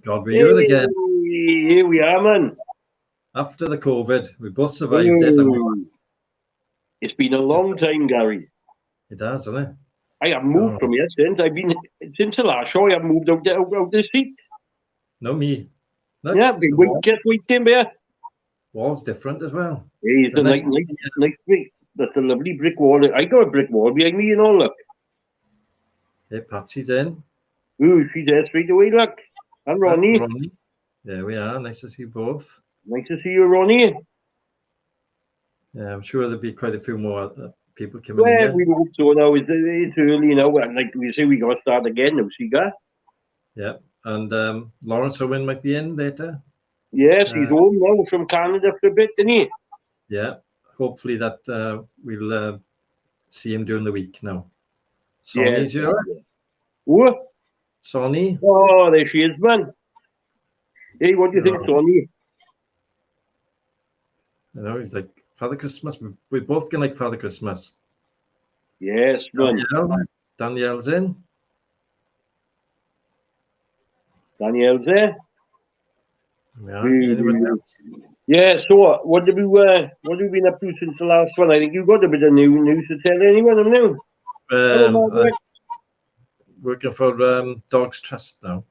God, we're here again. Here we are, man. After the COVID, we both survived it. It's been a long time, Gary. It has, hasn't it? I haven't moved from here since. Since the last show, I haven't moved out the seat. No, me. Look, yeah, just waiting there. Wall's different as well. Yeah, it's a nice brick. That's a lovely brick wall. I got a brick wall behind me, look. Hey, Patsy's in. Ooh, she's there straight away, look. And Ronnie. There we are. Nice to see you both. Nice to see you, Ronnie. Yeah, I'm sure there'll be quite a few more people coming in. Well, we hope so now. It's early now. And like we say, we got to start again now, see, guy? Yeah, and Lawrence Owen might be in later. Yes, he's home now from Canada for a bit, isn't he? Yeah, hopefully that we'll see him during the week now. Sonny's here. Who? Sonny. Oh, there she is, man. Hey, what do you think, Sonny? I know, he's like Father Christmas. We both can like Father Christmas. Yes, man. Danielle's in. Danielle's there. Yeah, so what have we been up to since the last one? I think you got a bit of news to tell anyone, haven't you? Working for Dogs Trust now,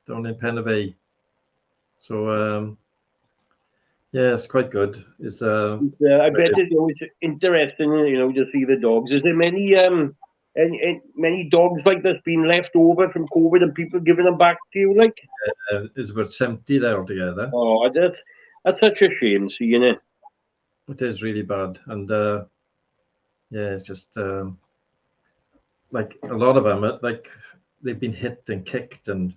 down in Penavay. So yeah, it's quite good. It's I bet it's always interesting, to see the dogs. Is there many dogs like this being left over from COVID and people giving them back to you, like? It's about 70 there altogether. Oh, that's such a shame, seeing it. It is really bad, and yeah, it's just like a lot of them, like they've been hit and kicked and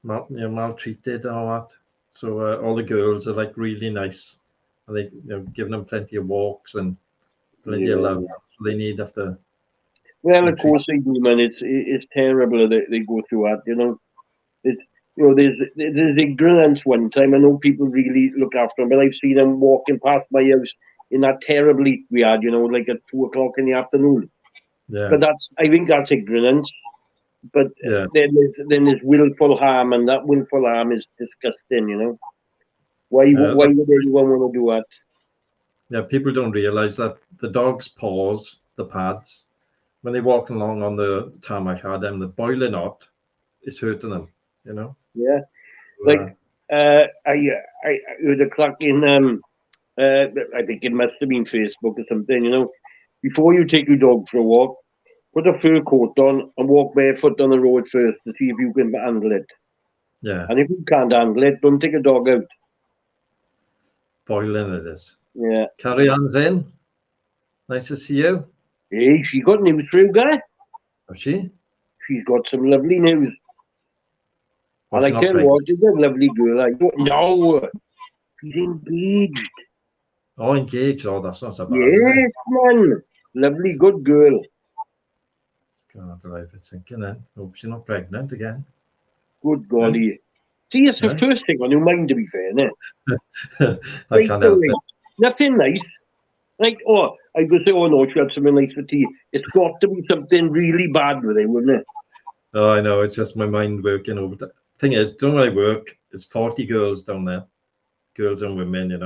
maltreated and all that. So all the girls are like really nice, and they giving them plenty of walks and plenty of love they need after. Well, of course they do, man. It's terrible that they go through that. It's there's ignorance one time. I know people really look after them, but I've seen them walking past my house in that terrible heat we had, like at 2:00 in the afternoon. Yeah. But I think that's ignorance. But then there's willful harm, and that willful harm is disgusting. Why would anyone want to do that? Yeah, people don't realize that the dog's paws, the pads, when they're walking along on the tarmac, the boiling hot is hurting them. Yeah, like I heard a clock in. I think it must have been Facebook or something. Before you take your dog for a walk, put a fur coat on and walk barefoot on the road first to see if you can handle it. Yeah. And if you can't handle it, don't take a dog out. Boiling it is. Yeah. Carrie Ann's in. Nice to see you. Hey, she got news for you, guy. Has she? She's got some lovely news. And I tell you what, she's a lovely girl. No, she's engaged. Oh, engaged. Oh, that's not so bad. Yes, man. Lovely, good girl. God, I've been thinking then. Hope she's not pregnant again. Good golly. See, it's the first thing on your mind, to be fair, isn't it? I can't help it. Nothing nice. Like, I could say, no, she had something nice for tea. It's got to be something really bad with it, wouldn't it? Oh, I know. It's just my mind working over. Thing is, down where I work, there's 40 girls down there, girls and women,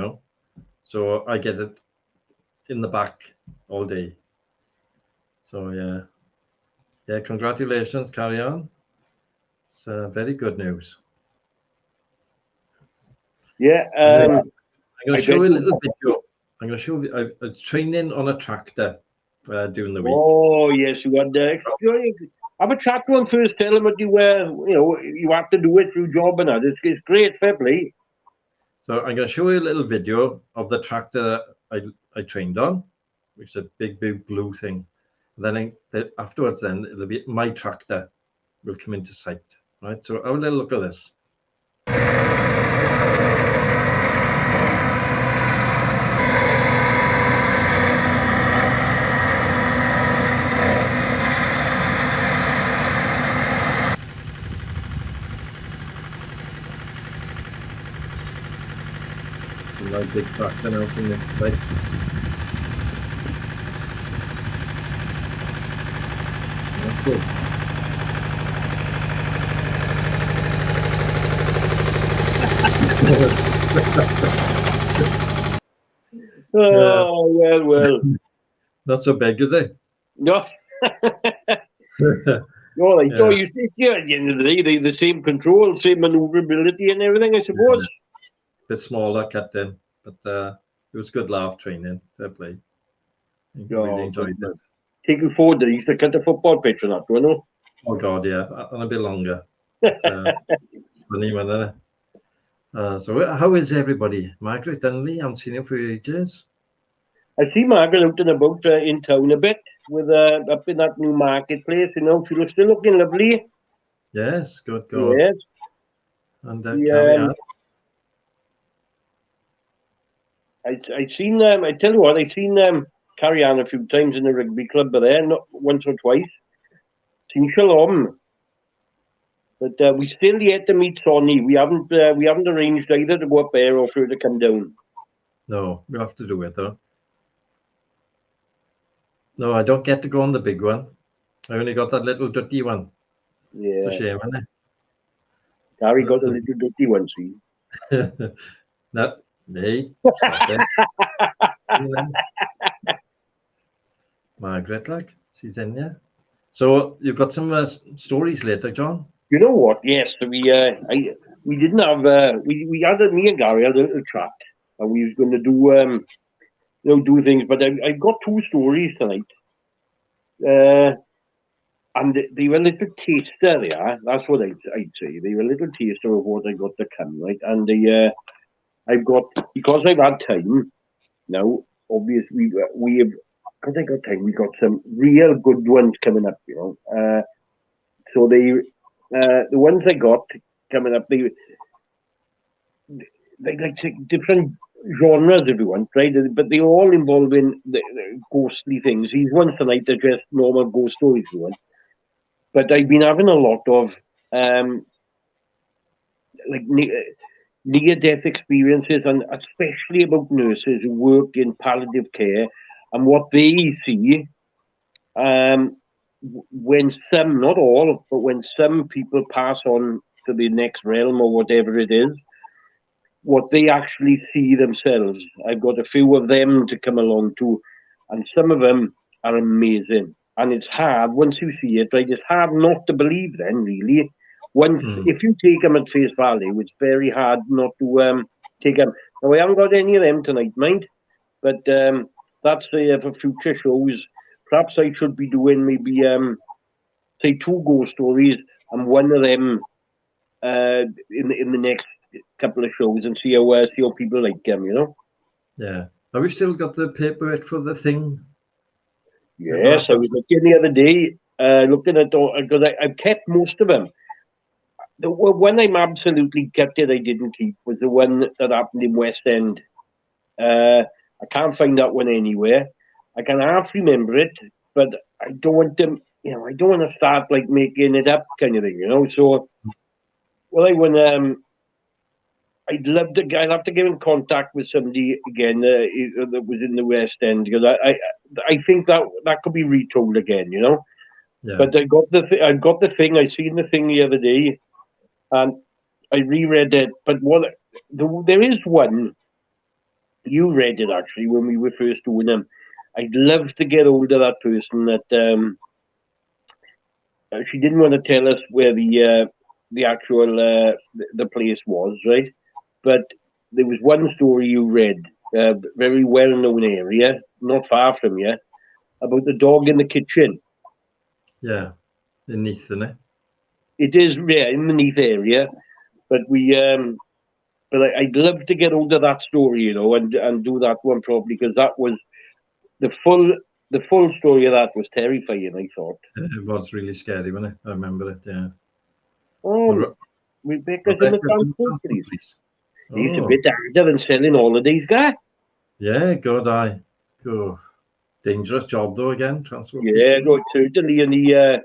So I get it in the back all day. So yeah, congratulations, carry on. It's very good news. Yeah, I'm going to show you a little video. I'm going to show you a training on a tractor during the week. Oh yes, you got that. Have a chat to him first. Tell him what you you have to do it through job and that. It's great, fair play. So I'm going to show you a little video of the tractor I trained on, which is a big blue thing. And then afterwards, it'll be my tractor will come into sight, right? So have a little look at this. My big tractor now from the right. That's good. Oh, well. Not so big, is it? No, no, like, Yeah, you see, yeah, at the end of the day, the same control, same maneuverability and everything, I suppose. bit smaller, cut in, but it was good laugh training. Fair play. I really Oh, good enjoyed it. man. Taking forward, they used to cut the football pitch on that, you know? Oh God, yeah, and a bit longer. But, funny one, isn't it? So how is everybody? Margaret Dunley, I haven't seen you for ages. I see Margaret out and about in town a bit, with up in that new marketplace, you know. She looks still looking lovely. Yes, good God. Yes. And The, carry on. I seen I tell you what, I seen Carrie Ann a few times in the rugby club, but there, not once or twice. Seen Shalom. But we still yet to meet Sonny. We haven't arranged either to go up there or for her to come down. No, we have to do it though. No, I don't get to go on the big one. I only got that little dirty one. It's a Yeah. shame, isn't Carrie got a little dirty one, see. it? No, me. Stop it. Margaret, like, she's in there. So you've got some stories later, John? You know what? Yes, we didn't have we had me and Gary had a little chat, and we was going to do do things. But I've got two stories tonight, and they were a little taster. They are. That's what I'd say. They were a little taster of what I got to come, right. And I've got, because I've had time now. Obviously, we have, because I got time. We got some real good ones coming up. So the ones I got coming up, they like different genres, if you want, right? But they all involve in the ghostly things. These ones tonight are just normal ghost stories, if you want. But I've been having a lot of like near-death experiences, and especially about nurses who work in palliative care and what they see when some, not all, but when some people pass on to the next realm or whatever it is, what they actually see themselves. I've got a few of them to come along to, and some of them are amazing. And it's hard once you see it, right? It's hard not to believe. Then, really, once if you take them at face value, it's very hard not to take them. Now, I haven't got any of them tonight, mind, but that's for future shows. Perhaps I should be doing maybe say two ghost stories and one of them in the next couple of shows, and see how people like them, you know. Yeah. Have we still got the paperwork for the thing? Yes, I was looking the other day, looking at because I've kept most of them. The one I'm absolutely kept it I didn't keep was the one that happened in West End. I can't find that one anywhere. I can half remember it, but I don't want to, I don't want to start like making it up kind of thing, you know. So, well, I'd have to get in contact with somebody again that was in the West End, because I think that could be retold again, you know. Yeah. But I've got the thing. I seen the thing the other day, and I reread it. But there is one. You read it actually when we were first doing them. I'd love to get hold of that person that she didn't want to tell us where the actual the place was, right? But there was one story you read, very well known area, not far from here, about the dog in the kitchen. Yeah, in Neath, isn't it? It is, yeah, in the Neath area, but I'd love to get hold of that story, you know, and do that one properly, because that was the full story of that was terrifying. I thought. It was really scary, wasn't it? I remember it. Yeah. Oh, Rebecca's in the transport police. It's a bit harder than selling holidays, guy. Yeah, good eye. Oh, dangerous job though. Again, transport. Yeah, no, certainly in the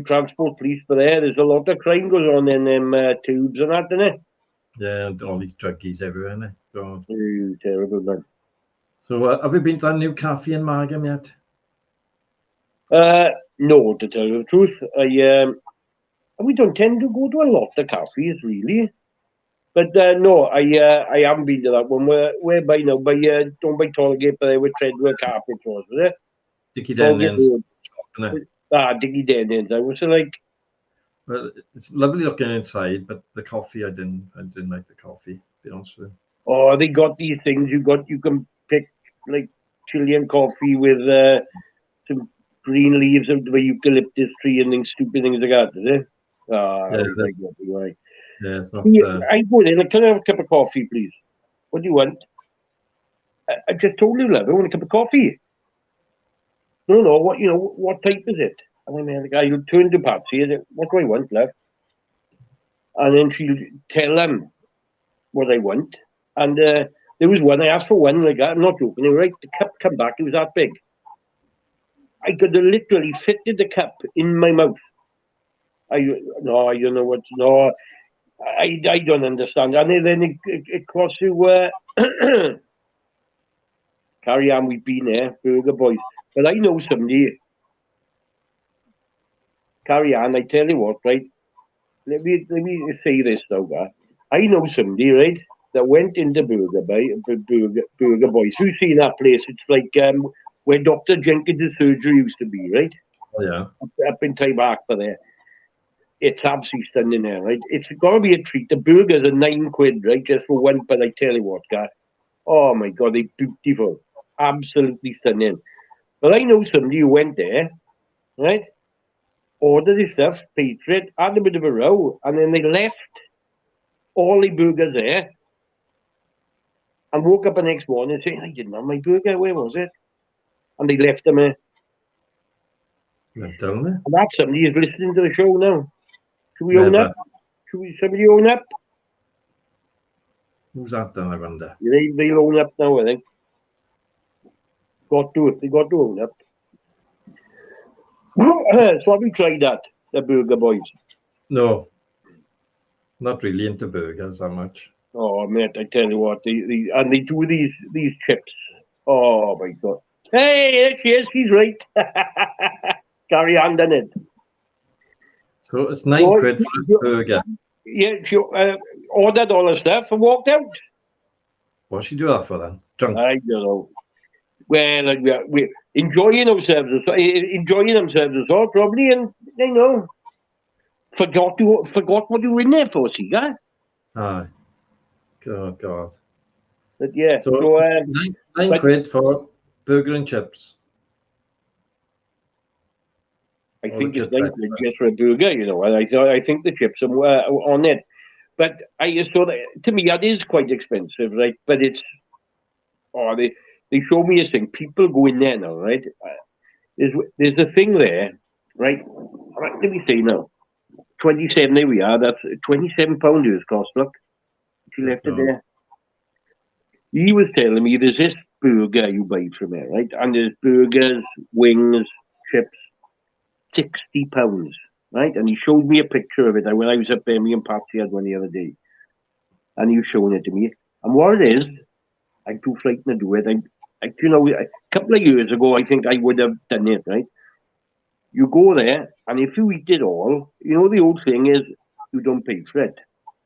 transport police, but there's a lot of crime goes on in them tubes and that, isn't it? Yeah, all these druggies everywhere, isn't it? God. Oh, terrible, man. So, have you been to that new cafe in Margam yet? No, to tell you the truth, we don't tend to go to a lot of cafes, really. But no, I haven't been to that one. Where by now? Don't by Tollgate, but they were Treadwell Carpet was it? Dickie Tollgate Denion's Road. shop, innit? Dickie Denion's. I was like, Well, it's lovely looking inside, but the coffee, I didn't like the coffee. To be honest with you. oh, they got these things. You can pick like Chilean coffee with some green leaves of the eucalyptus tree and things, stupid things like that. Is it? Yeah, Like what do you want? yeah, it's not. Yeah, I go in. Like, can I have a cup of coffee, please? What do you want? I just told you, love. I want a cup of coffee. No. What type is it? And then the guy who turned to Patsy and said, "What do I want, love?" And then she'll tell him what I want. And there was one I asked for one like that. I'm not joking. Right, the cup come back. It was that big. I could have literally fitted the cup in my mouth. No, you know what? No, I don't understand. And then it costs you. Carry on, we've been there, Burger Boys. But I know somebody. Carry on, I tell you what, right? Let me say this though, guy. I know somebody, right, that went into Burger Boys. You've seen that place? It's like where Dr. Jenkins' surgery used to be, right? Oh, yeah. Up in Tybark for there. It's absolutely stunning there, right? It's got to be a treat. The burgers are £9, right, just for one. But I tell you what, guy. Oh my God, they're beautiful, absolutely stunning. But I know somebody who went there, right? Ordered his stuff, paid for it, had a bit of a row, and then they left all the burgers there and woke up the next morning saying, I didn't have my burger, where was it? And they left them there. You're telling me? And that somebody is listening to the show now. Should we own Never. up? Somebody own up? Who's that then, I wonder? They'll own up now, I think. Got to it. They got to own up. So have you tried that, the Burger Boys? No, not really into burgers that much. Oh, mate, I tell you what, they do these chips. Oh, my God. Hey, there she is. She's right. Carry on, done it. So it's £9 for a burger. Yeah, she ordered all the stuff and walked out. What'd she do that for then? Drunk? I don't know. Well, we're enjoying themselves as well, probably, and forgot what you were in there for, see, huh? Aye. Oh, God. But yeah, so £9 for burger and chips. I think it's £9 just for a burger, and I think the chips are on it. But to me that is quite expensive, right? But they show me a thing. People go in there now, right? There's a thing there, right? Let me say now, 27. There we are. That's £27 it cost. Look, she left it there. He was telling me there's this burger you buy from there, right? And there's burgers, wings, chips, £60, right? And he showed me a picture of it when I was up there. Me and Patsy had one the other day, and he was showing it to me. And what it is, I'm too frightened to do it. a couple of years ago, I think I would have done it, right? You go there, and if you eat it all, the old thing is you don't pay for it.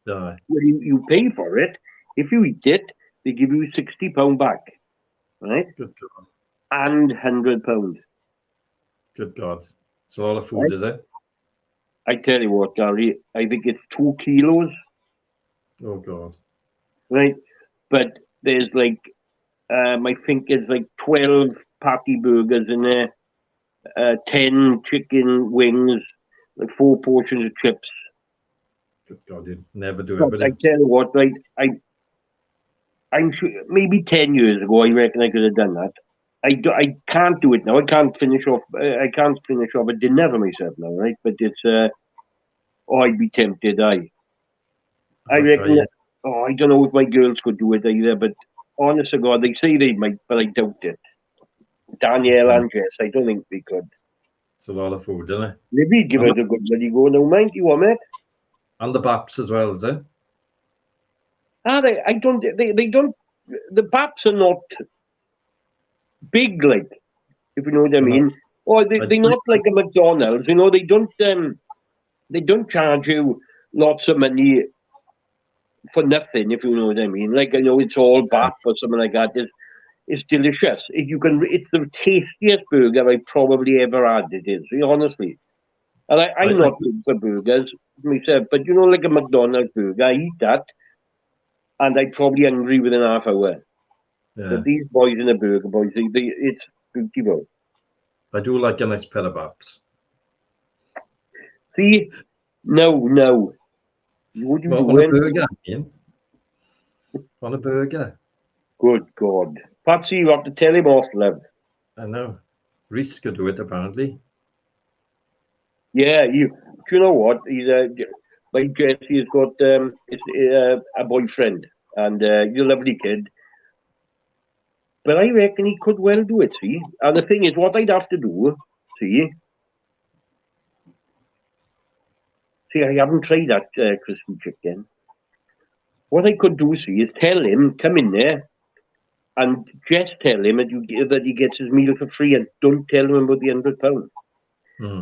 Aye. Well, you pay for it. If you eat it, they give you £60 back, right? Good God. And £100. Good God. It's a lot of food, right? Is it? I tell you what, Gary, I think it's 2 kilos. Oh, God. Right? But there's like, I think it's like 12 patty burgers in there, 10 chicken wings, like 4 portions of chips. Good God, you'd never do it. But I tell you what, right? I'm sure maybe 10 years ago, I reckon I could have done that. I can't do it now. I can't finish off a dinner for myself now, right? But it's I'd be tempted. I reckon. I don't know if my girls could do it either. But honest to God, they say they might, but I doubt it. Danielle and Jess, I don't think they could. It's a lot of food, isn't it? Maybe give it a good bloody go now, mind you, mate. And the baps as well, is it? They don't. The baps are not big, like, if you know what I mean. Or they're not like a McDonald's, they don't charge you lots of money for nothing, if you know what I mean. Like, I know it's all BAP or something like that. It's delicious. It's the tastiest burger I probably ever had. It is, honestly. And I'm not good for burgers myself, but like a McDonald's burger, I eat that, and I'd probably hungry within half hour. Yeah. But these boys in the burger boys, it's beautiful. I do like a nice pair of baps. See, no, what are you Well, on a doing? burger, Ian. On a burger. Good God, perhaps you have to tell him off, love. I know. Reese could do it, apparently. Yeah, do you know what? He's like Jesse has got a boyfriend, and he's a lovely kid. But I reckon he could well do it, see? And the thing is, what I'd have to do, see, I haven't tried that crispy chicken. What I could do, see, is tell him, come in there, and just tell him that he gets his meal for free, and don't tell him about the £100.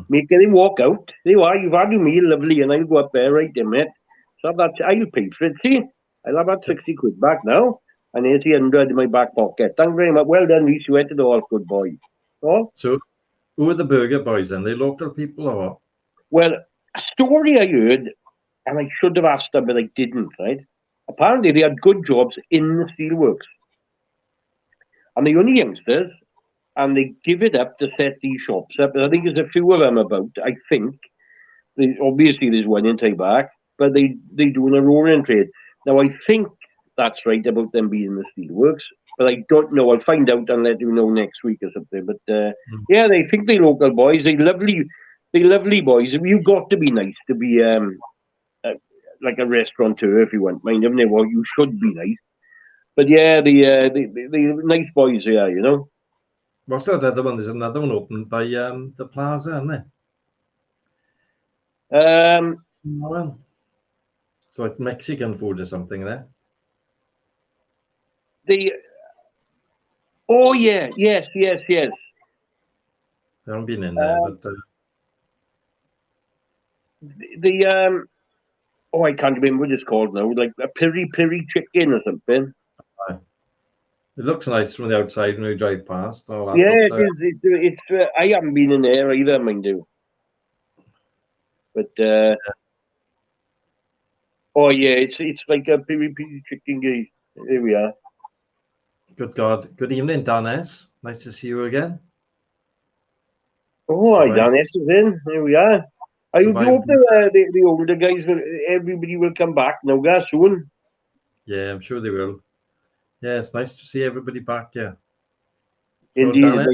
Make him walk out. There you are, you've had your meal, lovely, and I'll go up there, right there, mate. So I'll pay for it, see? I'll have that 60 quid back now, and here's the 100 in my back pocket. Thank you very much. Well done, Reese, you ate it all, good boy. Oh? So, who are the burger boys then? They local people or what? Well, a story I heard, and I should have asked them, but I didn't, right? Apparently, they had good jobs in the steelworks. And they're only youngsters, and they give it up to set these shops up. And I think there's a few of them about, I think. Obviously, there's one in Tayback, but they do an Auroran trade. Now, I think that's right about them being in the steelworks, but I don't know. I'll find out and let you know next week or something. But yeah, they think they're local boys. They're lovely boys. You've got to be nice to be like a restaurateur, if you want, mind, haven't they? Well, you should be nice. But yeah, the nice boys here, What's that other one? There's another one opened by the plaza, isn't there? It's like Mexican food or something there. Oh yeah, yes. I haven't been in there, but I can't remember what it's called now, like a piri chicken or something. It looks nice from the outside when you drive past. All that, yeah, it's I haven't been in there either, mind you. But oh yeah, it's like a piri chicken guy. Here we are. Good God. Good evening, Dan S. Nice to see you again. Oh, hi, Dan S is in. Here we are. I hope the older guys, everybody will come back now, guys, soon. Yeah, I'm sure they will. Yeah, it's nice to see everybody back, yeah. Indeed,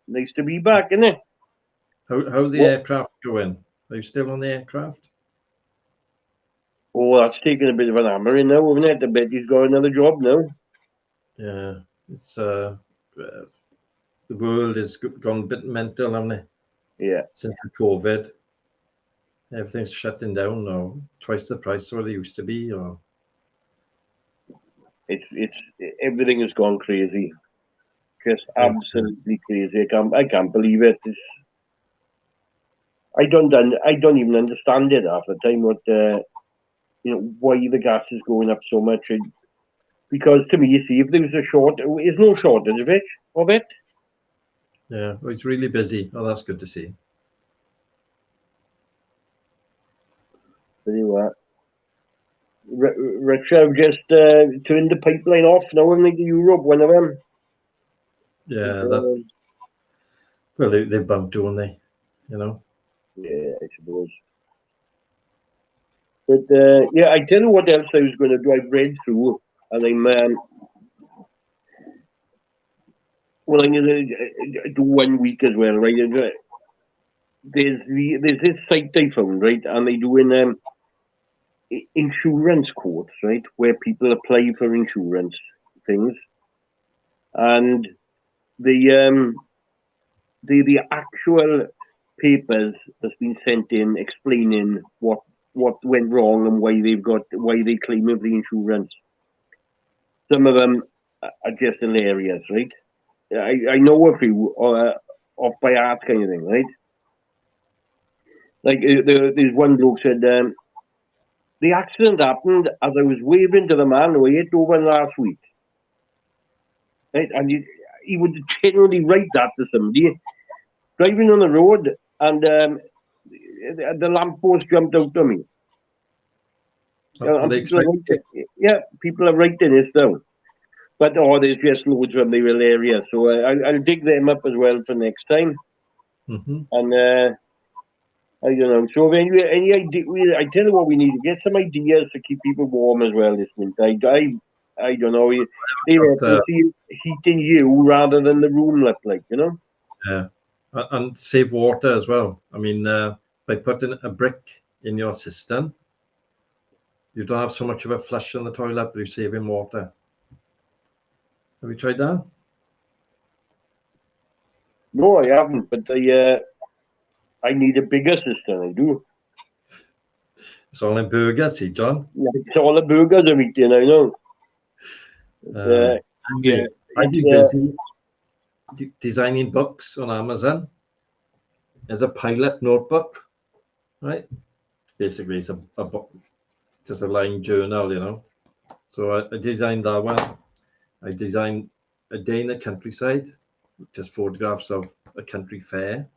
nice to be back, isn't it? How the aircraft going? Are you still on the aircraft? Oh, that's taking a bit of an hammering now, isn't it? I bet he's got another job now. Yeah, it's the world has gone a bit mental, hasn't it? Yeah. Since the COVID, everything's shutting down, or twice the price of what it used to be, or it's everything has gone crazy, just absolutely crazy. I can't believe it. I don't even understand it half the time. What why the gas is going up so much? Because to me, you see, if there was there's no shortage of it. Yeah, well, it's really busy. Oh, that's good to see. There you are. Russia have just turned the pipeline off now, haven't they, to Europe, one of them? Yeah, well, they're bound to, aren't they? Yeah, I suppose. But yeah, I tell you what else I was going to do. I've read through, and I'm going to do 1 week as well, right? There's this site I found, right, and they do insurance quotes, right, where people apply for insurance things, and the actual papers that's been sent in explaining what went wrong and why they claim the insurance. Some of them are just hilarious, right? I know a few off by heart kind of thing, right? Like there's one bloke said the accident happened as I was waving to the man who I hit over last week. Right? And he would generally write that to somebody driving on the road, and the lamppost jumped out to me. And people are writing this down. But there's just loads from the real area, so I'll dig them up as well for next time. And I don't know. So any idea? I tell you what, we need to get some ideas to keep people warm as well this winter. I don't know. They reckon heating you rather than the room look like, you know. Yeah, and save water as well. I mean, by putting a brick in your cistern, you don't have so much of a flush in the toilet, but you're saving water. Have you tried that? No, I haven't, but I need a bigger cistern, I do. It's all in burgers, see, John. Yeah, it's all the burgers I'm eating, I know. I've been busy designing books on Amazon. There's a pilot notebook, right? Basically, it's a book, just a line journal, you know. So I designed that one. I designed a day in the countryside, just photographs of a country fair.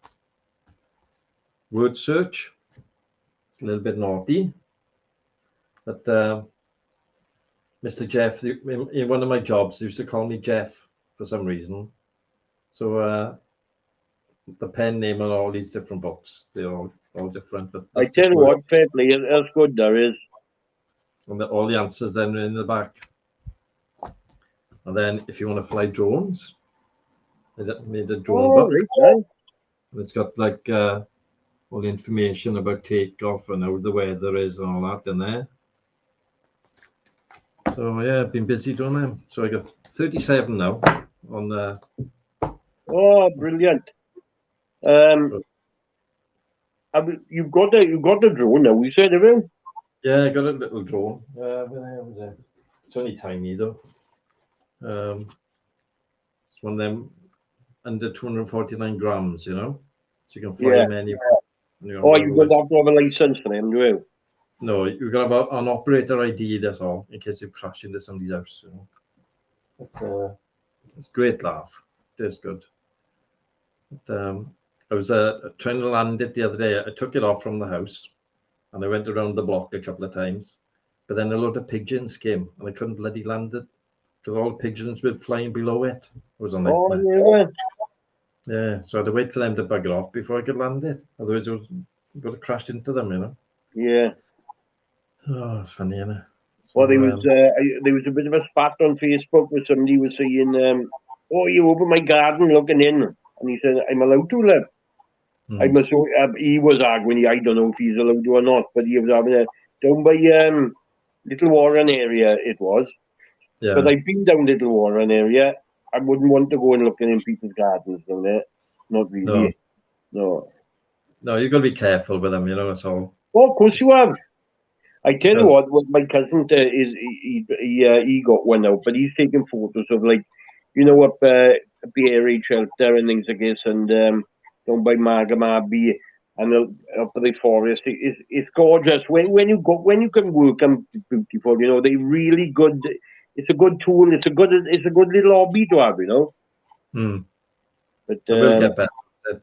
Word search. It's a little bit naughty, but Mr. Jeff, in one of my jobs, they used to call me Jeff for some reason. So the pen name on all these different books, they're all different. But I tell you what, fair play, that's good, there is. And all the answers then are in the back. And then if you want to fly drones, I made a drone book. Right, right. And it's got like all the information about takeoff and how the weather is and all that in there. So yeah, I've been busy doing them. So I got 37 now on the. Oh, brilliant! You've got the drone now. You said, have you? Yeah, I got a little drone. It's only tiny though. It's one of them under 249 grams, you know, so you can fly them anywhere. You've got to have a license for them, do you? No, you've got to have an operator ID, that's all, in case you crash into somebody's house. You know. But, it's a great laugh. It is good. But, I was trying to land it the other day. I took it off from the house and I went around the block a couple of times. But then a load of pigeons came and I couldn't bloody land it because all the pigeons were flying below it. It was a nightmare. Yeah, so I had to wait for them to bugger off before I could land it. Otherwise, I would have crashed into them, you know. Yeah. Oh, it's funny, isn't it? Well, there was a bit of a spat on Facebook where somebody was saying, you over my garden looking in. And he said, I'm allowed to, live. He was arguing, I don't know if he's allowed to or not, but he was having down by Little Warren area, it was. Yeah. But I've been down Little Warren area. I wouldn't want to go and looking in people's gardens down there. Not really. No, you've got to be careful with them, you know, that's all. Oh, of course you have. I tell you what, my cousin he got one out, but he's taking photos of, like, you know, up the area shelter and things like this, and down by Magamabi and up the forest. It's gorgeous. When you can work them beautiful, you know, they really good. It's a good tool. It's a good little hobby to have, you know. But we'll get better.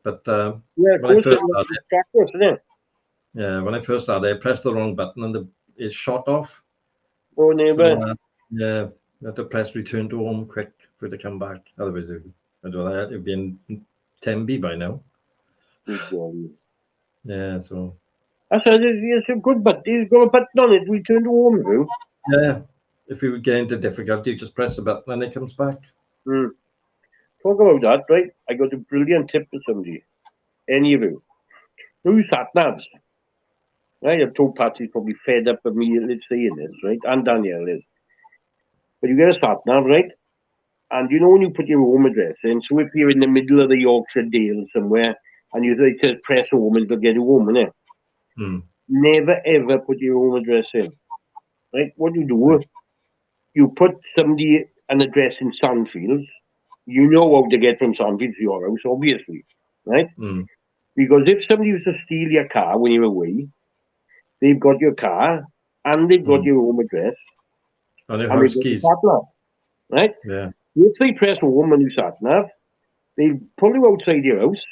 But of course, practice, isn't it? Yeah, when I first started, I pressed the wrong button and it shot off. Oh, neighbor. So, yeah, you had to press return to home quick for it to come back. Otherwise, it'd be in Tembi by now. Yeah, so. I said, it's a good button. You've got a button on it, return to home, bro. Yeah, if you get into difficulty, you just press the button and it comes back. Talk about that, right? I got a brilliant tip for somebody. Any of you. Who's sat-navs? Right, I've told Patsy's probably fed up of me saying this, right? And Danielle is. But you get a sat-nav, right? And you know when you put your home address in, so if you're in the middle of the Yorkshire Dales somewhere, and it says press home and it'll get you home, innit? Never ever put your home address in. Right? What do? You put an address in Sandfields. You know how to get from Sandfields to your house, obviously. Right? Because if somebody was to steal your car when you're away, they've got your car and they've got your home address, On your and they've house got your keys. sat nav, right? Yeah. If they press home on your sat nav, they pull you outside your house.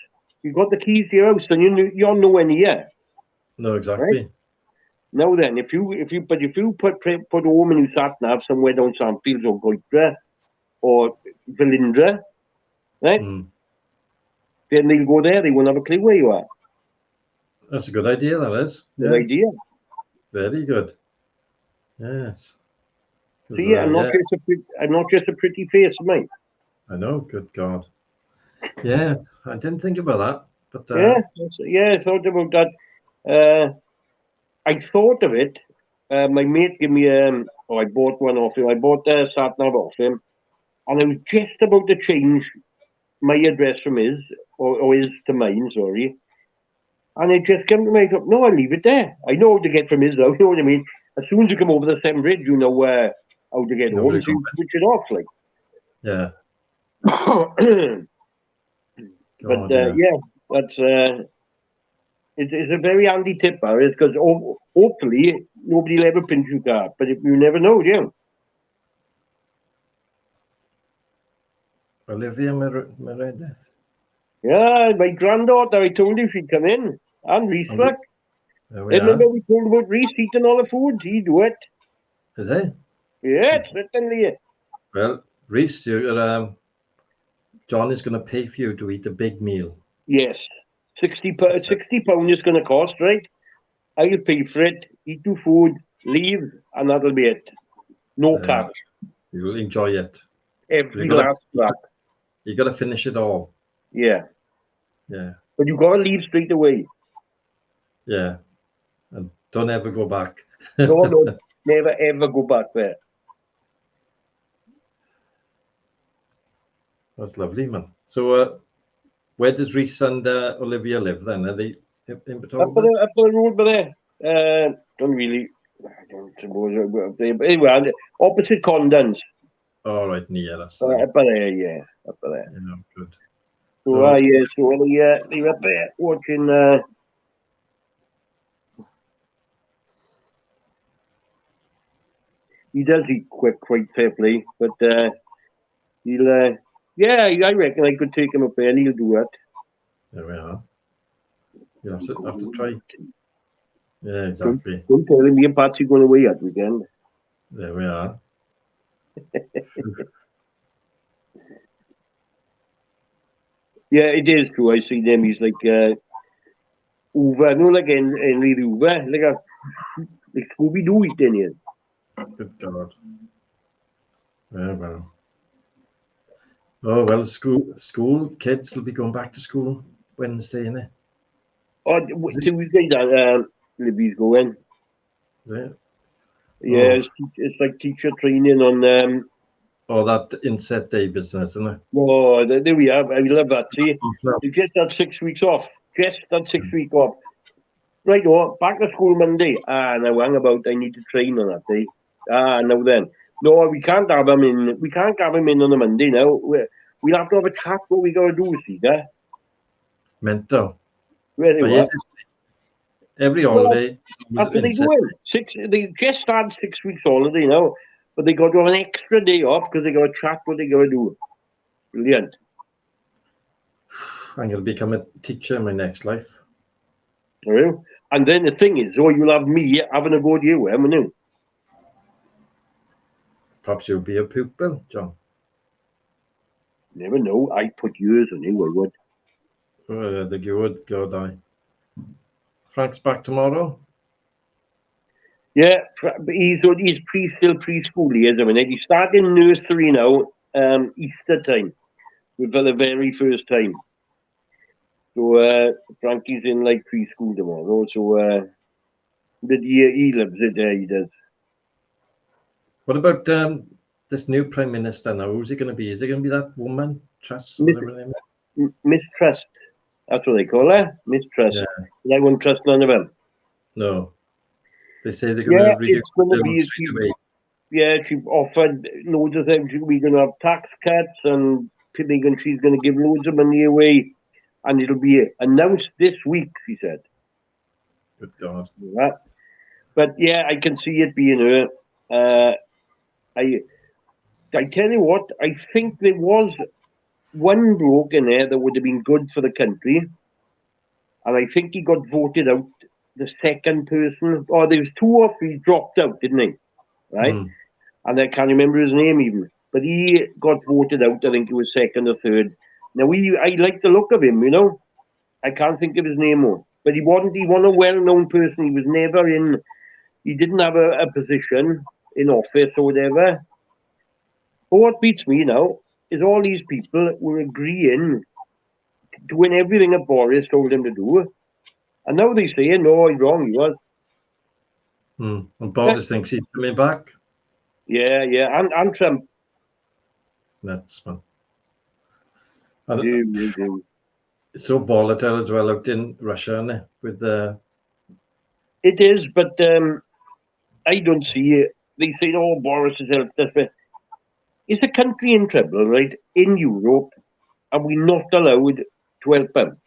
You've got the keys to your house, and you're nowhere near, No, right? exactly. Now then, if you put home in your sat nav somewhere down Sandfields or Goitra or Velindra, right? Mm. Then they'll go there. They won't have a clue where you are. That's a good idea, that is. Good Yeah. idea. Very good. Yes. 'Cause, See, I'm not yeah, just a pretty face, mate. I know. Good God. Yeah, I didn't think about that, but Yeah, I thought about that. I thought of it. My mate gave me I bought one off him. I bought the sat nav off him, and I was just about to change my address from his or his to mine. Sorry, and it just came to me. I thought, no, I'll leave it there. I know how to get from his though. You know what I mean? As soon as you come over the Severn Bridge, you know how to get home. So you switch it off, like. yeah. But God, yeah. yeah, that's it's a very handy tip, Barry, because hopefully nobody will ever pinch your car. But you never know, do you? Olivia Meredith. Yeah, my granddaughter, I told you she'd come in. And Reese And back. there we are. Remember we told about Reese eating all the food? He do it. Is it? Yes, certainly. Well, Reese, John is going to pay for you to eat a big meal. Yes. £60 is going to cost, right? I'll pay for it, eat your food, leave, and that'll be it. No catch. You'll enjoy it. Every last drop. You got to finish it all. Yeah. Yeah. But you got to leave straight away. Yeah. And don't ever go back. No, never ever go back there. That's lovely, man. So, where does Reese and Olivia live then? Are they in between? Up the road by there. Don't really. I don't suppose. Anyway, opposite Condons. All right, near us. Up there, yeah. Up there. Yeah, good. So, yeah, so they're up there watching. He does eat quick, quite fairly, but he'll. Yeah, I reckon I could take him up there and he'll do it. There we are. You have to try. Yeah, exactly. Don't tell him me and Patsy going away at weekend. There we are. Yeah, it is true. I see them. He's like Uber, no, like Henry Uber, like Scooby Doo eating here. Good God. Yeah, well. Oh well, school kids will be going back to school Wednesday, innit? Oh, Tuesday that Libby's going. Yeah. Yeah, it's like teacher training on. Oh, that inset day business, isn't it? Oh, there we are. I love that. See, Oh, you just had 6 weeks off. Just had 6 weeks off. Right, oh, back to school Monday. Now hang about. I need to train on that day. Now then. No, we can't have him in. We can't have him in on a Monday now. We'll have to have a chat. What we got to do, see that? Mental. Very well. Every holiday. That's what they doing. They just had 6 weeks holiday now, but they got to have an extra day off because they got to chat what they got to do. Brilliant. I'm going to become a teacher in my next life. Right? And then the thing is, you'll have me having a go at you, haven't you? Perhaps you'll be a pupil, John. Never know. I'd put yours on you, I would. Oh, the good God, Frank's back tomorrow. Yeah, he's still preschool, he is. I mean, he's starting nursery now, Easter time, for the very first time. So Frankie's in like preschool tomorrow. So but he loves it. He does. What about this new prime minister now? Who's he going to be? Is it going to be that woman, Truss, whatever her name is? Mistrust. That's what they call her. Mistrust. Yeah. I won't trust none of them. No. They say they're going to reduce the straight away. Yeah, she offered loads of things. We're going to have tax cuts, and she's going to give loads of money away, and it'll be announced this week, she said. Good God. Yeah. But yeah, I can see it being her. I tell you what, I think there was one bloke in there that would have been good for the country, and I think he got voted out. The second person, or there was two or three dropped out, didn't he? Right, Mm. and I can't remember his name even, but he got voted out. I think he was second or third. Now I like the look of him, you know. I can't think of his name more, but he wasn't. He wasn't a well-known person. He was never in. He didn't have a position in office or whatever. But what beats me now is all these people were agreeing doing everything that Boris told him to do. And now they say, no, he's wrong, he was. Mm. And Boris thinks he's coming back. Yeah, yeah. And Trump. That's man. It's so volatile as well out in Russia, isn't it? With the. It is, but I don't see it. They say, oh, Boris has helped us. But is the country in trouble, right? In Europe, and we're not allowed to help them.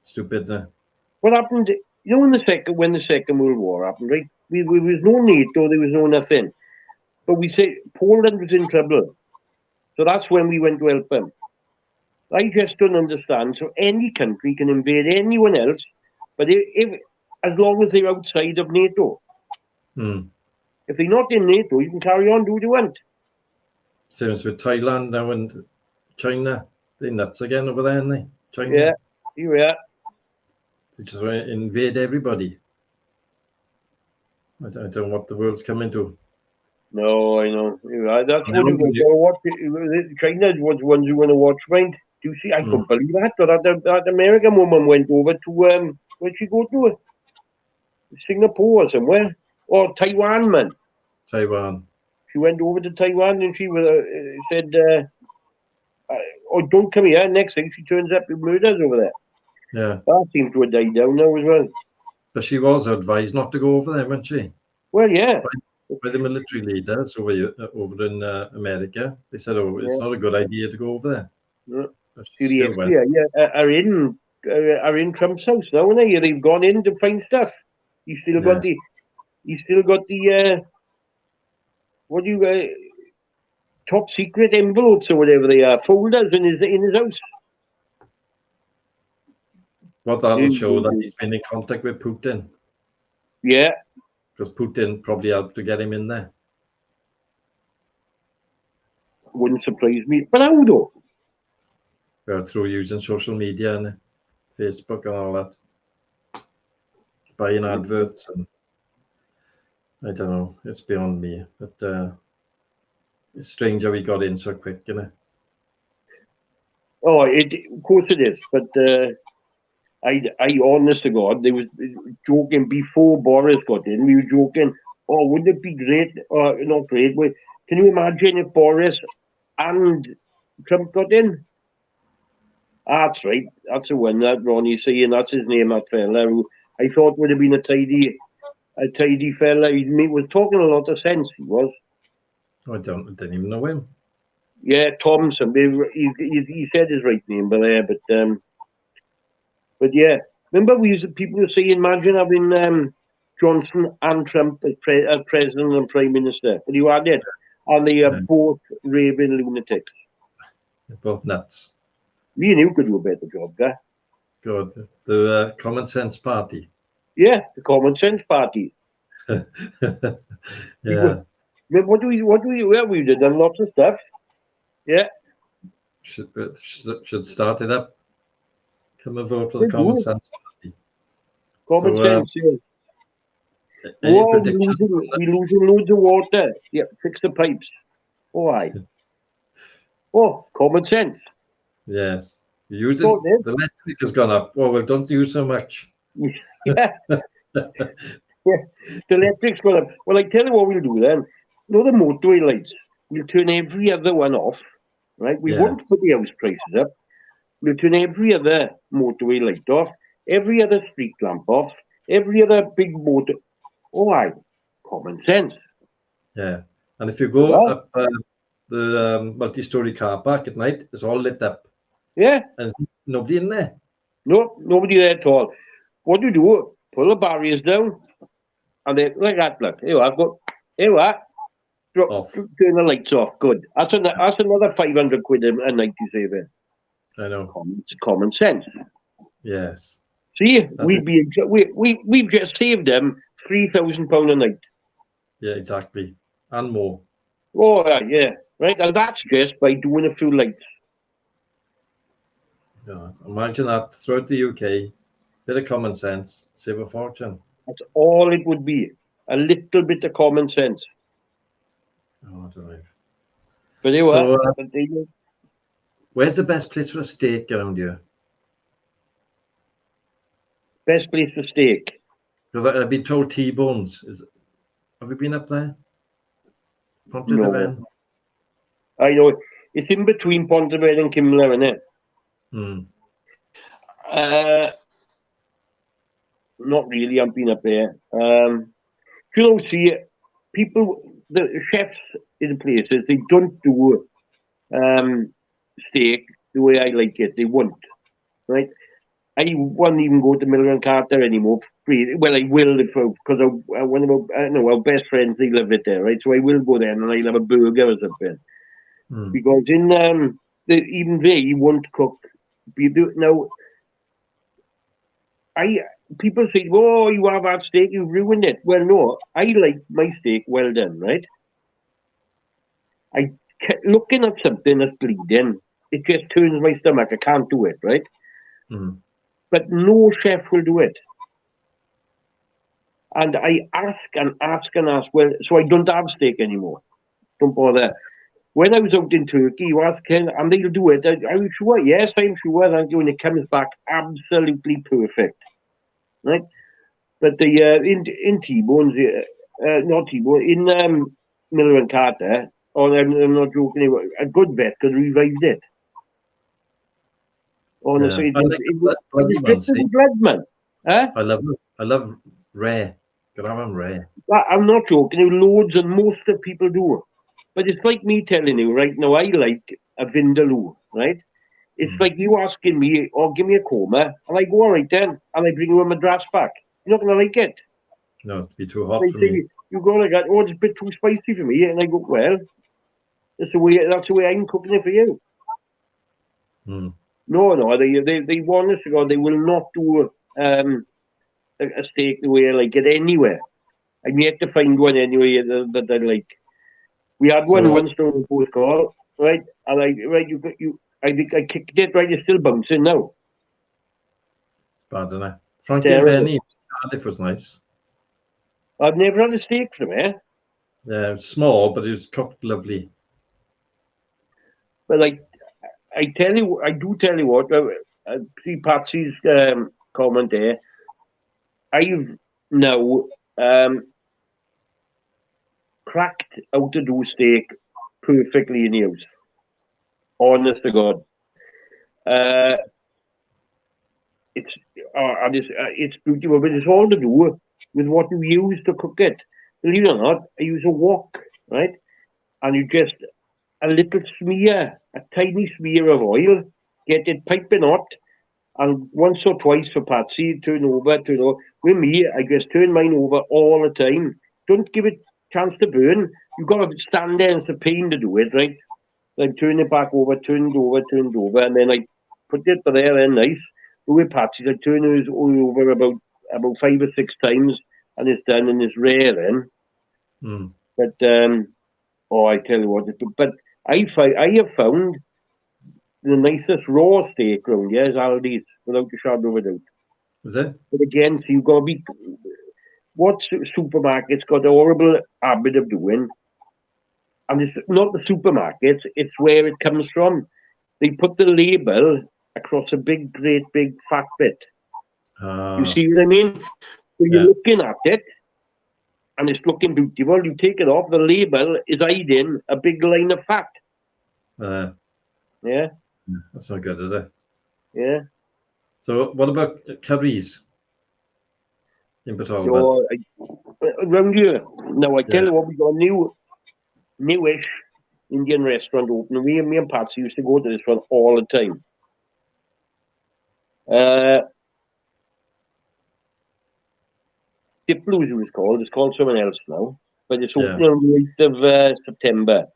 Stupid. What happened? You know, when the Second World War happened, right? We was no NATO, there was no nothing. But we say Poland was in trouble, so that's when we went to help them. I just don't understand. So any country can invade anyone else, but if as long as they're outside of NATO. If they're not in NATO, you can carry on do what you want. Same as with Thailand now and China. They're nuts again over there, aren't they? China. Yeah, you are. They just want to invade everybody. I don't know what the world's coming to. No, I know. That's what we're going to watch. China was the ones who want to watch, right? Do you see? I couldn't believe that. That American woman went over to where'd she go to? Singapore or somewhere, or Taiwan, man. Taiwan. She went over to Taiwan and she was said, "Oh, don't come here." Next thing, she turns up with murders over there. Yeah. That seems to have died down now as well. But she was advised not to go over there, wasn't she? Well, yeah. By the military leaders over in America, they said, "Oh, it's not a good idea to go over there." Yeah. Are in Trump's house now, aren't they? They've gone in to find stuff. He's still got the. He's still got the. What do you? Top secret envelopes or whatever they are, folders in his house. What that'll show that he's been in contact with Putin. Yeah. Because Putin probably helped to get him in there. Wouldn't surprise me. But how though? Through using social media and Facebook and all that. Buying adverts and I don't know. It's beyond me. But it's strange how he got in so quick, isn't it? Oh, of course it is. But I honest to God, they was joking before Boris got in. We were joking, oh, wouldn't it be great? Not great, but can you imagine if Boris and Trump got in? That's right. That's the one that Ronnie's saying. That's his name, that fella who I thought would have been a tidy fella. He was talking a lot of sense. He was. I didn't even know him. Yeah, Thompson. He said his right name, but yeah. Remember, people were saying, imagine having Johnson and Trump as president and prime minister. But you had it, and they are both raving lunatics. They're both nuts. Me and you could do a better job, guy. Good. The Common Sense Party. Yeah, the Common Sense Party. Yeah. We've done lots of stuff. Yeah. Should start it up. Come and vote for the Common Sense Party. Common Sense, yeah. We're losing loads of water. Yeah, fix the pipes. Why? Oh, common sense. Yes. The electric has gone up. Well, don't use so much. Yeah. Yeah, the electric's gone up. Well, I tell you what we'll do then. You know the motorway lights? We'll turn every other one off, right? We won't put the house prices up. We'll turn every other motorway light off, every other street lamp off, every other big motor. Oh, why? Common sense. Yeah. And if you go up the multi-story car park at night, it's all lit up. Yeah. And nobody in there. No, nobody there at all. What do you do? pull the barriers down, and they like that. Look, here I go. Here I drop, Off. turn the lights off. Good. That's another 500 quid a night you save in. I know. Common sense. Yes. See, we've just saved them £3,000 a night. Yeah, exactly, and more. Oh yeah, right. And that's just by doing a few lights. Yeah, imagine that throughout the UK, bit of common sense, save a fortune. That's all it would be. A little bit of common sense. Oh, I don't know. But they So, were. Where's the best place for a steak around here? Best place for steak. Because I've been told T-bones. Have you been up there? No. I know. It's in between Pontefract and Kimler, isn't it? Hmm. Not really. I've been up there. See, people, the chefs in the places, they don't do steak the way I like it. They won't, right? I won't even go to Miller and Carter anymore. Well, I will because one of our best friends, they live it there, right? So I will go there and I'll have a burger or something. Hmm. Because in even they won't cook. Now, people say, "Oh, you have that steak, you ruined it." Well, no, I like my steak well done, right? Looking at something that's bleeding, it just turns my stomach. I can't do it, right? Hmm. But no chef will do it. And I ask and ask and ask. Well, so I don't have steak anymore. Don't bother. When I was out in Turkey, you ask him, and they'll do it. Are you sure? Yes, I'm sure. And when it comes back, absolutely perfect, right? But the in T-bones, not T-bone, in Miller and Carter. Oh, I'm not joking. A good vet could revived it. Honestly, Yeah. it was just as blood, man. Huh? I love rare. Gotta have them rare. I'm not joking. Loads and most of people do. But it's like me telling you right now, I like a vindaloo, right? It's like you asking me, oh, give me a coma, and I go, all right then, and I bring you a madras back. You're not going to like it. No, it'd be too hot They for say, me. you go like that, oh, it's a bit too spicy for me. And I go, well, that's the way I'm cooking it for you. Hmm. No, they want us to go, they will not do a steak the way I like it anywhere. I'm yet to find one anyway that I like. We had one So once on the post call, right? And I think I kicked it right. It's still bouncing now. bad, isn't it? Frankie and Terrible. Benny, Cardiff was nice. I've never had a steak from here. Yeah, it was small, but it was cooked lovely. But I do tell you what. See Patsy's comment there. I've now cracked how to do steak perfectly in use. Honest to God. It's beautiful, but it's all to do with what you use to cook it. Believe it or not, I use a wok, right? And you just a little smear, a tiny smear of oil, get it piping hot, and once or twice for Patsy, turn over. With me, I just turn mine over all the time. Don't give it chance to burn. You've got to stand there and it's a pain to do it, right? Like turn it back over, turn it over, and then I put it there and nice. But with Patsy, I turn it over about 5 or 6 times, and it's done and it's rare then. Mm. But I tell you what, but I have found the nicest raw steak round here is Aldi's, without a shadow of a doubt. Is it? But again, so you've got to be. What supermarkets got a horrible habit of doing, and it's not the supermarkets, it's where it comes from. They put the label across a great big fat bit. You see what I mean? So you're looking at it, and it's looking beautiful. You take it off, the label is hiding a big line of fat. Yeah. That's not good, is it? Yeah. So what about curries in Batalbat? So, around here, now I tell you what, we got a newish Indian restaurant opening. Me and Patsy used to go to this one all the time. Diplo's it was called. It's called something else now. But it's Yeah. opening on the 8th of September.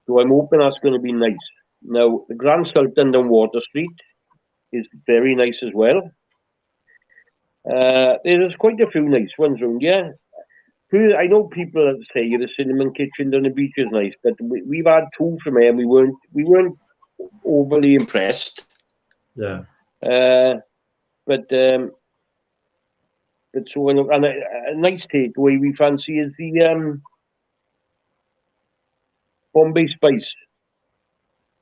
So I'm hoping that's going to be nice. Now, the Grand Sultan on Water Street is very nice as well. There's quite a few nice ones around, yeah. I know people that say the cinnamon kitchen on the beach is nice, but we've had two from here and we weren't overly impressed. Yeah. But so and a nice takeaway we fancy is the Bombay Spice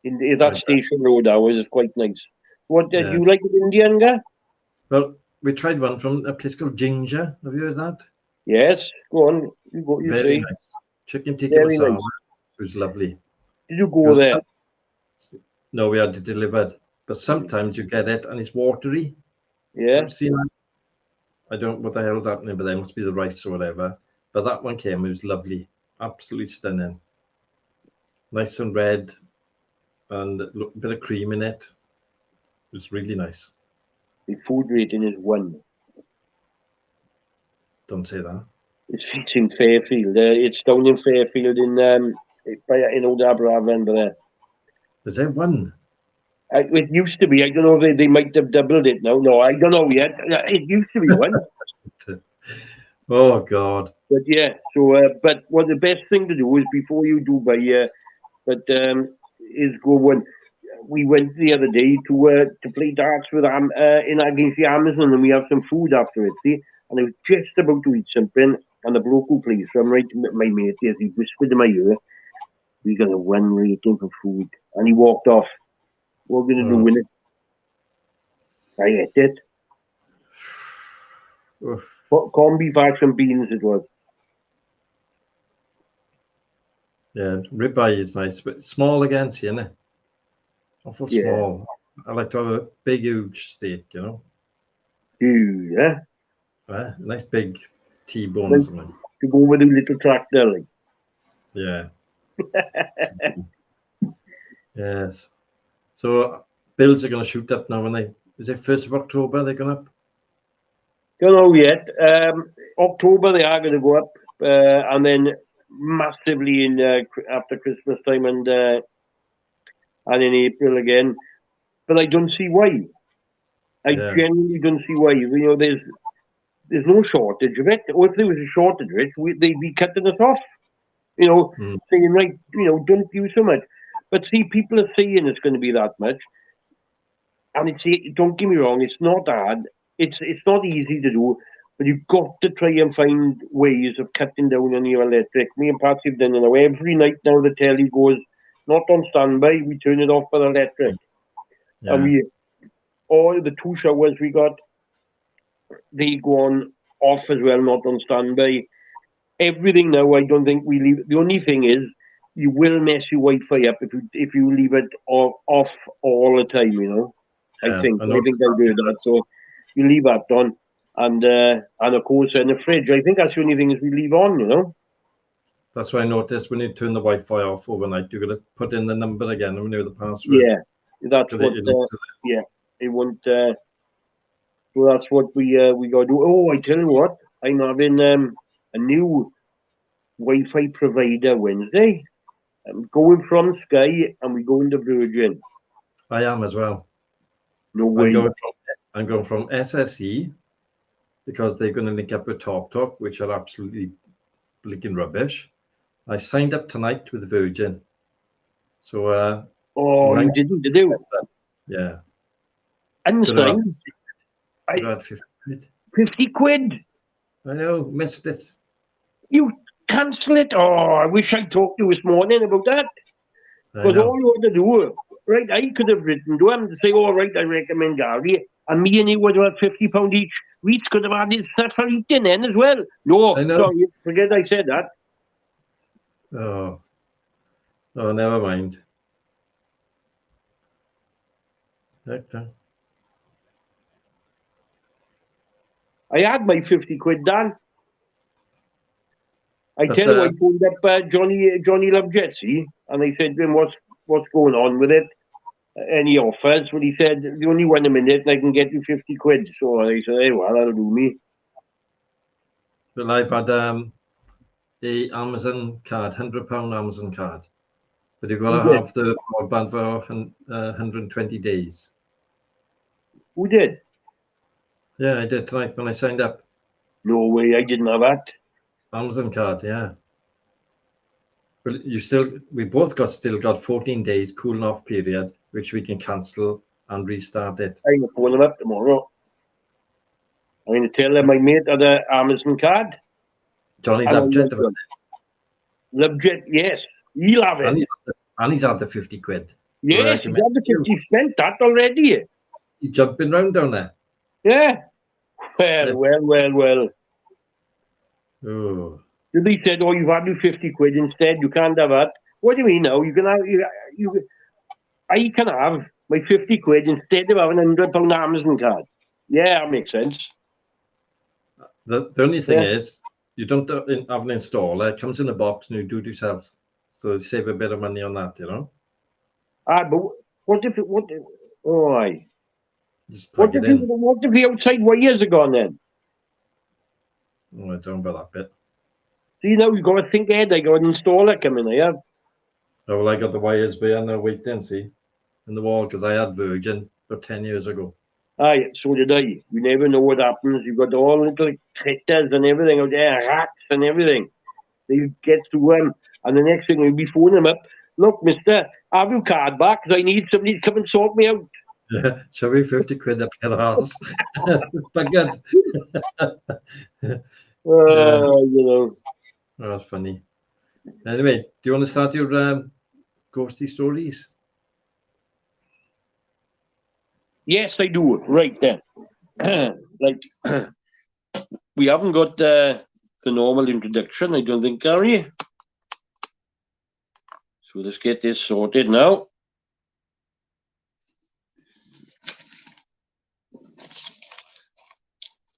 in that Station Road hours is quite nice. What do you like in Indian guy? Well, we tried one from a place called Ginger. Have you heard that? Yes, go on. You Very say. nice. Chicken tikka Very masala. nice. It was lovely. Did you go there? No, we had it delivered. But sometimes you get it and it's watery. Yeah. See that? I don't know what the hell's happening, but there must be the rice or whatever. But that one came, it was lovely. Absolutely stunning. Nice and red and a bit of cream in it. It was really nice. The food rating is 1. Don't say that. It's in Fairfield. It's down in Fairfield in Old Aberafan, but Is there 1? it used to be. I don't know if they might have doubled it now. No, I don't know yet. It used to be 1. Oh God. But yeah, so but what the best thing to do is before you do buy is go when we went the other day to play darts with in against the Amazon, and we have some food after it. See, and I was just about to eat something, and the bloke who plays from right, my mate, as he whispered in my ear, "We got a 1 rating for food," and he walked off. What are we gonna do with it? I ate it. Corned beef, hash and beans it was. Yeah, ribeye is nice, but small again, see, isn't it? Awful small. I like to have a big, huge steak, you know. Yeah. A nice big T-bone or something. To go with a little tractor, like. Yeah. Yes. So bills are going to shoot up now, aren't they? Is it 1st of October they're going up? Don't know yet. October they are going to go up, and then massively in after Christmas time and in April again. But I don't see why. I genuinely don't see why. You know, there's no shortage of it. Or if there was a shortage of it, they'd be cutting it off. You know, saying right, you know, don't use so much. But see, people are saying it's going to be that much, and don't get me wrong, it's not hard. It's not easy to do, but you've got to try and find ways of cutting down on your electric. Me and Patsy have done it now. Every night now the telly goes not on standby. We turn it off for electric, and all the 2 showers we got, they go on off as well, not on standby. Everything now, I don't think we leave. The only thing is, you will mess your Wi-Fi up if you leave it off all the time. You know, I think they'll do that. So you leave that on, and of course in the fridge. I think that's the only thing is we leave on. You know. That's what I noticed when you turn the Wi-Fi off overnight. You've got to put in the number again and renew the password. Yeah, that's what. It won't. So that's what we got to do. Oh, I tell you what, I'm having a new Wi-Fi provider Wednesday. I'm going from Sky and we go into Virgin. I am as well. No way. I'm going from SSE because they're going to link up with TalkTalk, which are absolutely blinking rubbish. I signed up tonight with Virgin. So you didn't, did you? Yeah. Unsigned? I had 50 quid. 50 quid? I know, missed it. You cancel it? Oh, I wish I talked to you this morning about that. Because all you had to do, right, I could have written to him to say, all right, I recommend Gary, and me and he would have had £50 each. We could have had his stuff for eating then as well. No, sorry, forget I said that. Oh, never mind. Okay. I had my 50 quid done. I tell you, I phoned up Johnny Love Jetsy, and I said to him, what's going on with it? Any offers? But he said, the only one a minute, and I can get you 50 quid. So I said, hey, well, that'll do me. Well, I've had a Amazon card, £100 Amazon card, but you've got Who to did? have the broadband for 120 days. Who did? Yeah, I did tonight when I signed up. No way, I didn't have that. Amazon card, yeah. But we both still got 14 days cooling off period, which we can cancel and restart it. I'm going to phone him up tomorrow. I'm going to tell him my mate had an Amazon card. Johnny And I Lovejet, went, Lovejet, yes, he'll have it. and he's had the 50 quid. Yes, he's had the 50 spent that already. You're jumping round down there. Yeah. Well. Oh. They said, oh, you've had your 50 quid instead. You can't have that. What do you mean now? You can have, I can have my 50 quid instead of having £100 Amazon card. Yeah, that makes sense. The only thing is, you don't have an installer. It comes in a box and you do it yourself. So you save a bit of money on that, you know? But what if Just plug it in. what if the outside wires are gone then? Oh, I don't know about that bit. See, now you've got to think ahead. I got an installer coming here. Oh, well, I got the wires behind the waiting, see, in the wall, because I had Virgin about 10 years ago. Aye, so did I. You never know what happens. You've got all little critters and everything out there, rats and everything. They get to them, and the next thing we'll be phoning them up. Look, mister, have your card back because I need somebody to come and sort me out. Yeah, shall we 50 quid up your arse? But good. You know. Oh, that's funny. Anyway, do you want to start your ghosty stories? Yes, I do. Right then. We haven't got the normal introduction, I don't think, Gary. So let's get this sorted now.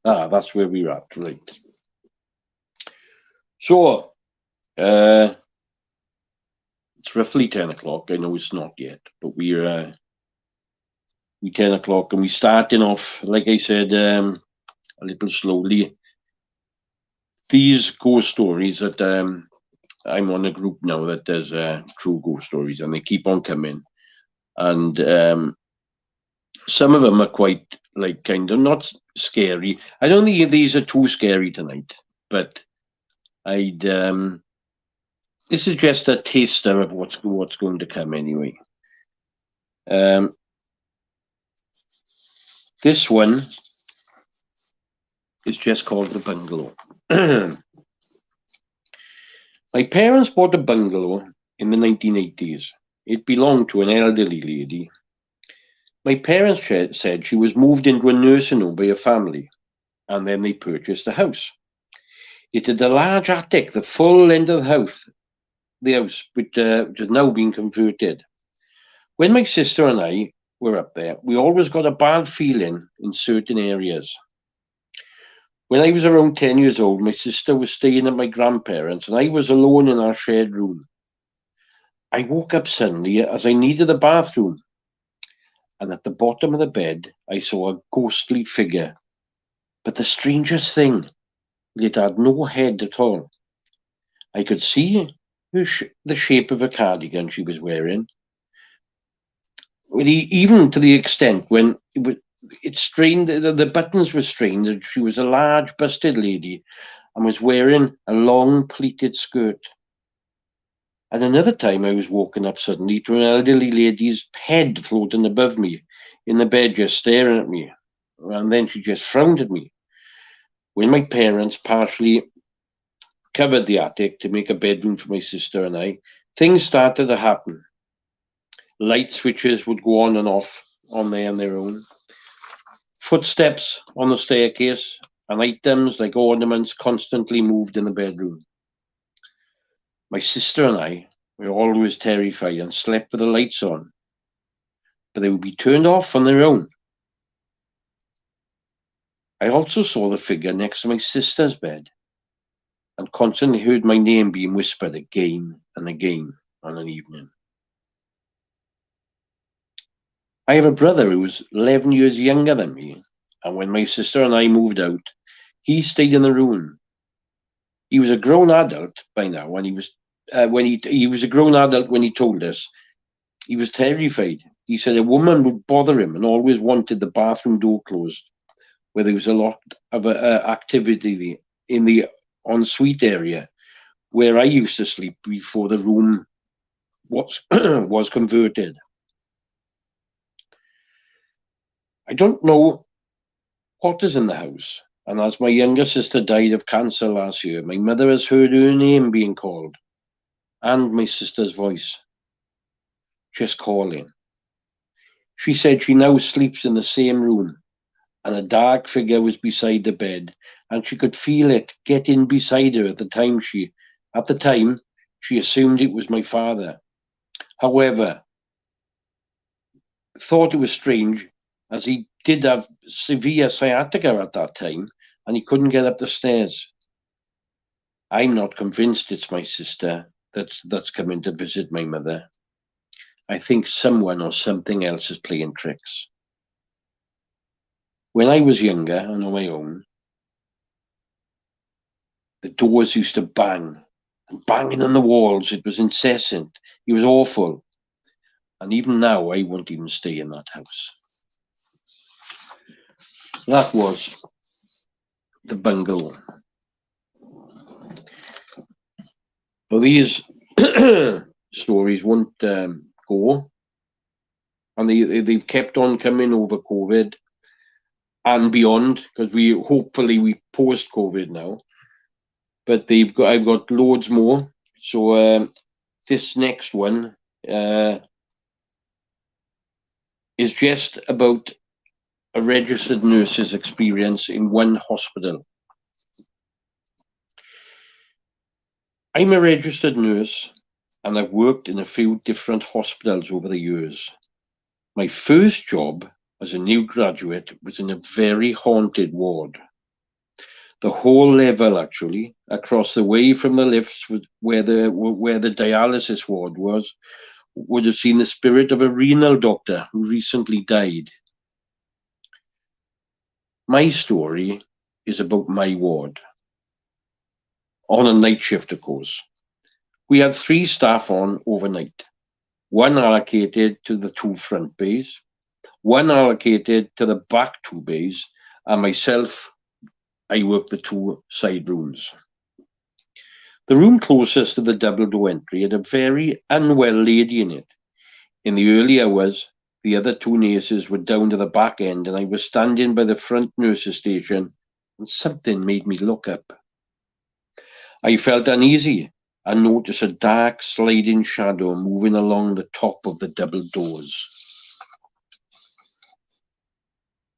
That's where we're at, right. So, it's roughly 10 o'clock. I know it's not yet, but we're 10 o'clock and we're starting off, like I said, a little slowly. These ghost stories that I'm on a group now that does true ghost stories, and they keep on coming. And some of them are quite, like, kind of not scary. I don't think these are too scary tonight, but this is just a taster of what's going to come anyway. This one is just called the bungalow. My parents bought a bungalow in the 1980s. It belonged to an elderly lady. My parents said she was moved into a nursing home by a family, and then they purchased the house. It had a large attic, the full length of the house, which has now been converted. When my sister and I were up there, we always got a bad feeling in certain areas. When I was around 10 years old, my sister was staying at my grandparents' and I was alone in our shared room. I woke up suddenly as I needed a bathroom, and at the bottom of the bed, I saw a ghostly figure. But the strangest thing, it had no head at all. I could see the shape of a cardigan she was wearing, even to the extent when it strained, the buttons were strained. She was a large, busted lady and was wearing a long, pleated skirt. And another time I was woken up suddenly to an elderly lady's head floating above me in the bed, just staring at me. And then she just frowned at me. When my parents partially covered the attic to make a bedroom for my sister and I, things started to happen. Light switches would go on and off on their own. Footsteps on the staircase and items like ornaments constantly moved in the bedroom. My sister and I were always terrified and slept with the lights on, but they would be turned off on their own. I also saw the figure next to my sister's bed and constantly heard my name being whispered again and again on an evening. I have a brother who was 11 years younger than me, and when my sister and I moved out, he stayed in the room. He was a grown adult by now, and he was a grown adult when he told us. He was terrified. He said a woman would bother him and always wanted the bathroom door closed, where there was a lot of activity in the ensuite area where I used to sleep before the room was was converted. I don't know what is in the house, and as my younger sister died of cancer last year, my mother has heard her name being called and my sister's voice just calling. She said she now sleeps in the same room, and a dark figure was beside the bed, and she could feel it get in beside her at the time she assumed it was my father. However, thought it was strange as he did have severe sciatica at that time and he couldn't get up the stairs. I'm not convinced it's my sister that's coming to visit my mother. I think someone or something else is playing tricks. When I was younger and on my own, the doors used to bang and banging on the walls. It was incessant. It was awful. And even now, I won't even stay in that house. That was the bungalow. Well, these stories won't go, and they've kept on coming over COVID and beyond, because we post COVID now. But I've got loads more. So this next one is just about a registered nurse's experience in one hospital. I'm a registered nurse, and I've worked in a few different hospitals over the years. My first job as a new graduate was in a very haunted ward. The whole level, actually, across the way from the lifts where the dialysis ward was, would have seen the spirit of a renal doctor who recently died. My story is about my ward. On a night shift, of course. We had 3 staff on overnight. 1 allocated to the 2 front bays, 1 allocated to the back 2 bays, and myself, I worked the 2 side rooms. The room closest to the double door entry had a very unwell lady in it. In the early hours, the other 2 nurses were down to the back end, and I was standing by the front nurses' station, and something made me look up. I felt uneasy and noticed a dark sliding shadow moving along the top of the double doors.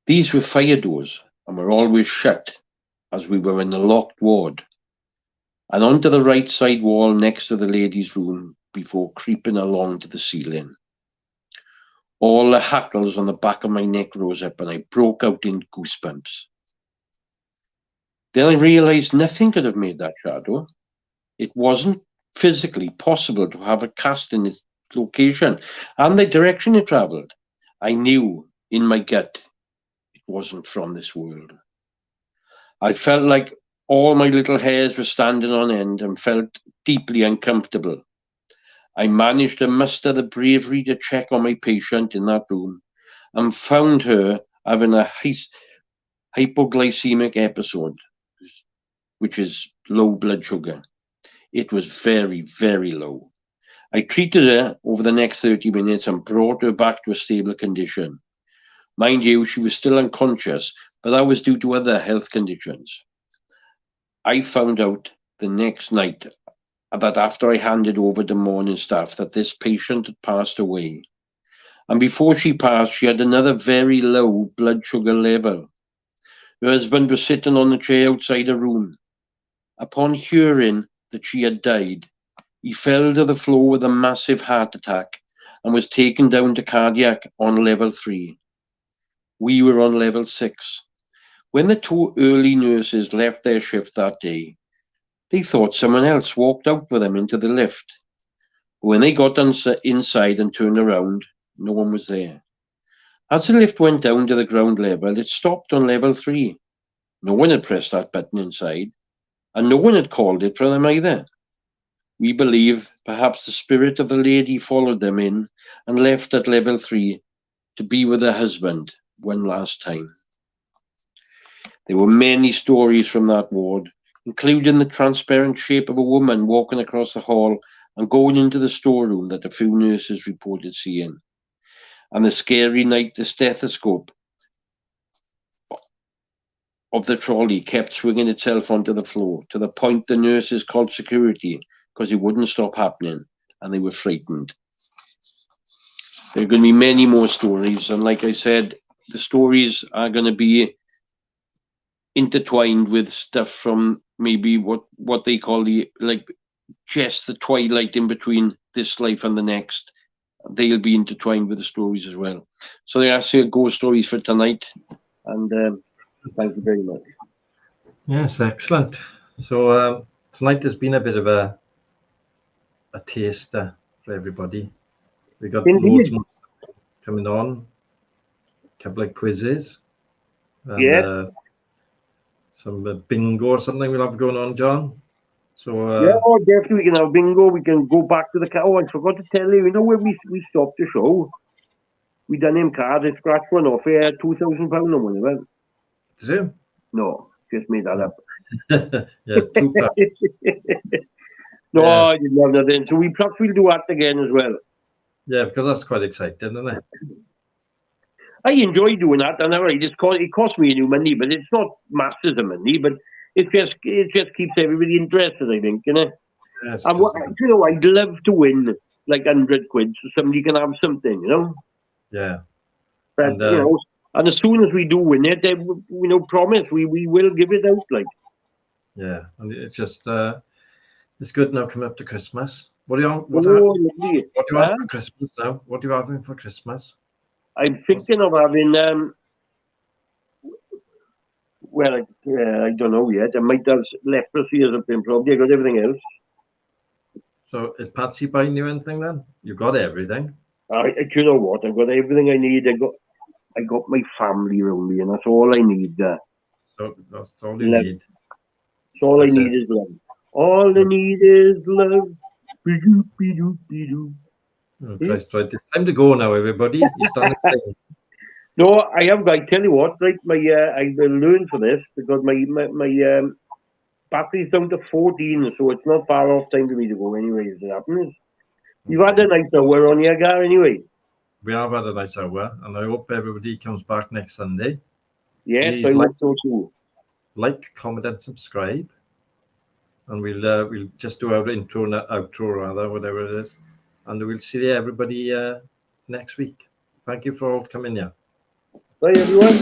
These were fire doors and were always shut, as we were in a locked ward, and onto the right side wall next to the ladies' room before creeping along to the ceiling. All the hackles on the back of my neck rose up and I broke out in goosebumps. Then I realized nothing could have made that shadow. It wasn't physically possible to have it cast in its location and the direction it traveled. I knew in my gut it wasn't from this world. I felt like all my little hairs were standing on end and felt deeply uncomfortable. I managed to muster the bravery to check on my patient in that room and found her having a hypoglycemic episode, which is low blood sugar. It was very, very low. I treated her over the next 30 minutes and brought her back to a stable condition. Mind you, she was still unconscious, but that was due to other health conditions. I found out the next night that after I handed over the morning staff that this patient had passed away. And before she passed, she had another very low blood sugar level. Her husband was sitting on the chair outside her room. Upon hearing that she had died, he fell to the floor with a massive heart attack and was taken down to cardiac on level 3. We were on level 6. When the 2 early nurses left their shift that day, they thought someone else walked out with them into the lift. When they got inside and turned around, no one was there. As the lift went down to the ground level, it stopped on level 3. No one had pressed that button inside. and no one had called it for them either. We believe perhaps the spirit of the lady followed them in and left at level 3 to be with her husband one last time. There were many stories from that ward, including the transparent shape of a woman walking across the hall and going into the storeroom that a few nurses reported seeing, and the scary night the stethoscope of the trolley kept swinging itself onto the floor, to the point the nurses called security because it wouldn't stop happening, and they were frightened. There are going to be many more stories, and like I said, the stories are going to be intertwined with stuff from maybe what they call just the twilight in between this life and the next. They'll be intertwined with the stories as well. So there are ghost stories for tonight, and thank you very much. Yes, excellent. So tonight has been a bit of a taster for everybody. We got loads more coming on, a couple of quizzes, and some bingo or something we'll have going on, John. So definitely we can have bingo. We can go back to the car. Oh, I forgot to tell you. You know when we stopped the show, we done him cards. I scratched one off here, £2,000 or whatever. Did you? No, just made that up. Yeah, £2. No, yeah. I didn't have nothing. So perhaps we'll do that again as well. Yeah, because that's quite exciting, isn't it? I enjoy doing that, and it cost me new money, but it's not masses of money, but it just keeps everybody interested, I think, you know. Yes, and I'd love to win like 100 quid so somebody can have something, you know. Yeah. But you know, and as soon as we do win it, promise we will give it out, like. Yeah, and it's just it's good now coming up to Christmas. What do you want for Christmas now? What are you having for Christmas? I'm thinking of having well, I don't know yet. I might have leprosy or something. Probably I got everything else. So is Patsy buying you anything then? You got everything. You know what? I've got everything I need. I got my family around me, and that's all I need. So that's all you need. That's all I need is love. All I need is love. Oh, Christ, right. It's time to go now, everybody. You started singing. No, I tell you what, right? I learned for this because my battery's down to 14, so it's not far off time for me to go anyway, as it happens. You've had a nice hour on your car anyway. We have had a nice hour, and I hope everybody comes back next Sunday. Yes, I hope so too. Like, comment, and subscribe. And we'll just do our intro and outro, rather, whatever it is. And we'll see everybody next week. Thank you for all coming here. Bye, everyone.